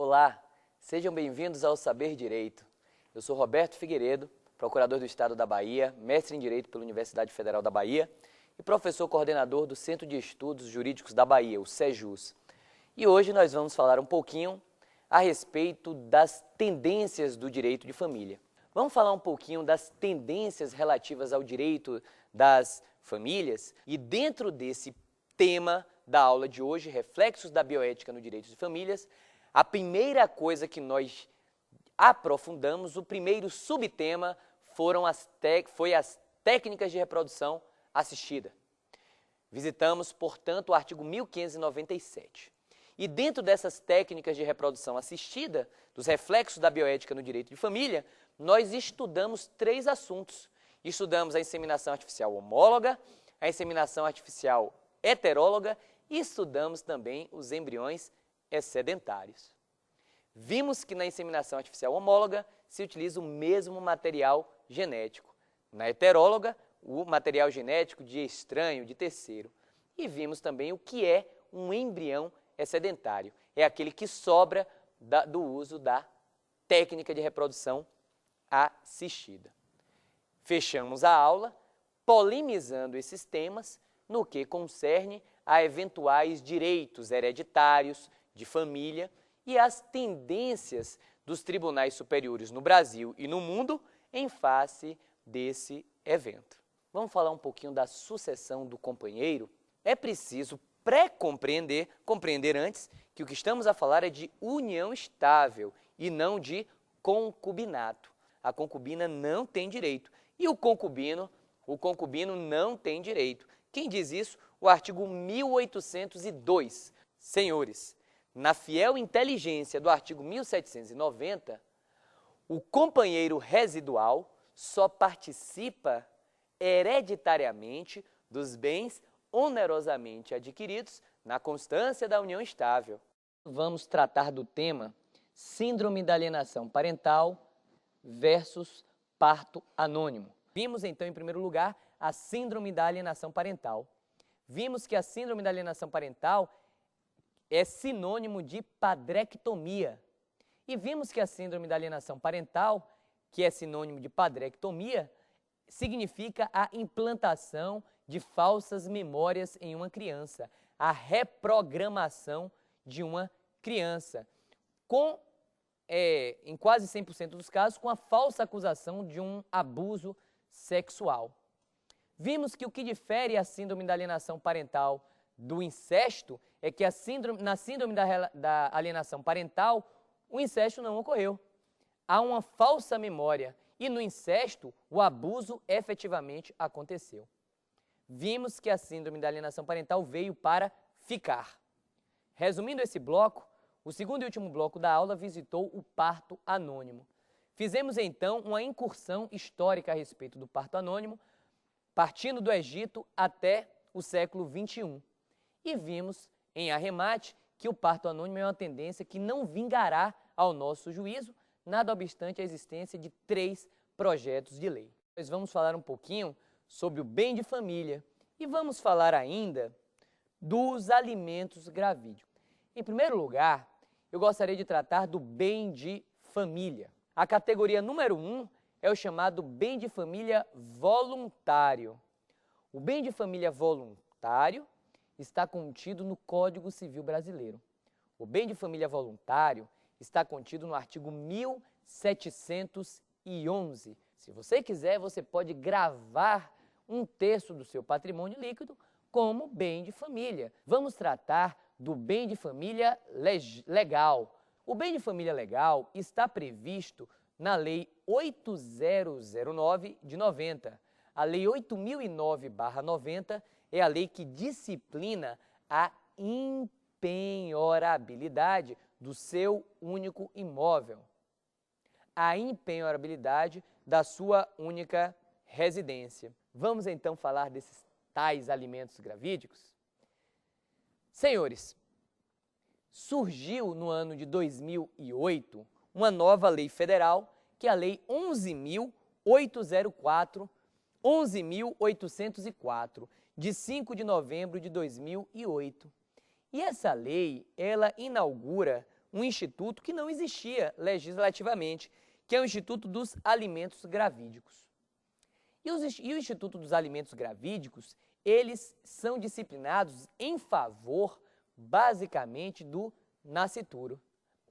Olá, sejam bem-vindos ao Saber Direito. Eu sou Roberto Figueiredo, procurador do Estado da Bahia, mestre em Direito pela Universidade Federal da Bahia e professor coordenador do Centro de Estudos Jurídicos da Bahia, o CEJUS. E hoje nós vamos falar um pouquinho a respeito das tendências do direito de família. Vamos falar um pouquinho das tendências relativas ao direito das famílias e dentro desse tema da aula de hoje, reflexos da bioética no direito de famílias, a primeira coisa que nós aprofundamos, o primeiro subtema foi as técnicas de reprodução assistida. Visitamos, portanto, o artigo 1597. E dentro dessas técnicas de reprodução assistida, dos reflexos da bioética no direito de família, nós estudamos 3 assuntos. Estudamos a inseminação artificial homóloga, a inseminação artificial heteróloga e estudamos também os embriões excedentários. Vimos que na inseminação artificial homóloga se utiliza o mesmo material genético. Na heteróloga, o material genético de estranho, de terceiro. E vimos também o que é um embrião excedentário. É aquele que sobra do uso da técnica de reprodução assistida. Fechamos a aula polemizando esses temas no que concerne a eventuais direitos hereditários de família e as tendências dos tribunais superiores no Brasil e no mundo em face desse evento. Vamos falar um pouquinho da sucessão do companheiro? É preciso compreender antes que o que estamos a falar é de união estável e não de concubinato. A concubina não tem direito e o concubino não tem direito. Quem diz isso? O artigo 1802. Senhores, na fiel inteligência do artigo 1790, o companheiro residual só participa hereditariamente dos bens onerosamente adquiridos na constância da união estável. Vamos tratar do tema síndrome da alienação parental versus parto anônimo. Vimos então, em primeiro lugar, a síndrome da alienação parental. Vimos que a síndrome da alienação parental é sinônimo de padrectomia. E vimos que a síndrome da alienação parental, que é sinônimo de padrectomia, significa a implantação de falsas memórias em uma criança, a reprogramação de uma criança, em quase 100% dos casos, com a falsa acusação de um abuso sexual. Vimos que o que difere a síndrome da alienação parental do incesto é que na síndrome da alienação parental, o incesto não ocorreu. Há uma falsa memória e no incesto o abuso efetivamente aconteceu. Vimos que a síndrome da alienação parental veio para ficar. Resumindo esse bloco, o segundo e último bloco da aula visitou o parto anônimo. Fizemos então uma incursão histórica a respeito do parto anônimo, partindo do Egito até o século XXI. E vimos, em arremate, que o parto anônimo é uma tendência que não vingará ao nosso juízo, nada obstante a existência de 3 projetos de lei. Nós vamos falar um pouquinho sobre o bem de família e vamos falar ainda dos alimentos gravídicos. Em primeiro lugar, eu gostaria de tratar do bem de família. A categoria número 1 é o chamado bem de família voluntário. O bem de família voluntário está contido no Código Civil Brasileiro. O bem de família voluntário está contido no artigo 1711. Se você quiser, você pode gravar 1/3 do seu patrimônio líquido como bem de família. Vamos tratar do bem de família legal. O bem de família legal está previsto na Lei 8009 de 90. A Lei 8009/90 é a lei que disciplina a impenhorabilidade do seu único imóvel, a impenhorabilidade da sua única residência. Vamos então falar desses tais alimentos gravídicos? Senhores, surgiu no ano de 2008 uma nova lei federal, que é a Lei 11.804, de 5 de novembro de 2008. E essa lei, ela inaugura um instituto que não existia legislativamente, que é o Instituto dos Alimentos Gravídicos. E o Instituto dos Alimentos Gravídicos, eles são disciplinados em favor, basicamente, do nascituro.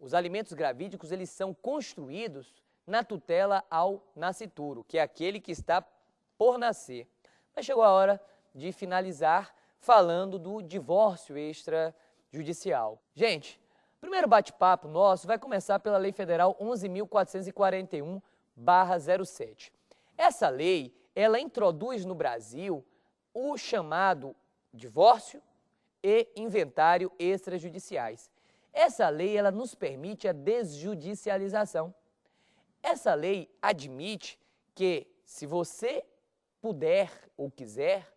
Os alimentos gravídicos, eles são construídos na tutela ao nascituro, que é aquele que está por nascer. Mas chegou a hora de finalizar falando do divórcio extrajudicial. Gente, o primeiro bate-papo nosso vai começar pela Lei Federal 11.441/07. Essa lei, ela introduz no Brasil o chamado divórcio e inventário extrajudiciais. Essa lei, ela nos permite a desjudicialização. Essa lei admite que, se você puder ou quiser,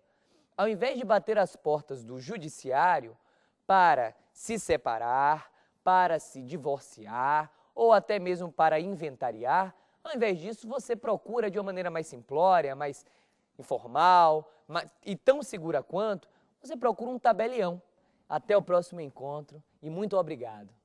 ao invés de bater as portas do judiciário para se separar, para se divorciar ou até mesmo para inventariar, ao invés disso você procura de uma maneira mais simplória, mais informal e tão segura quanto, você procura um tabelião. Até o próximo encontro e muito obrigado.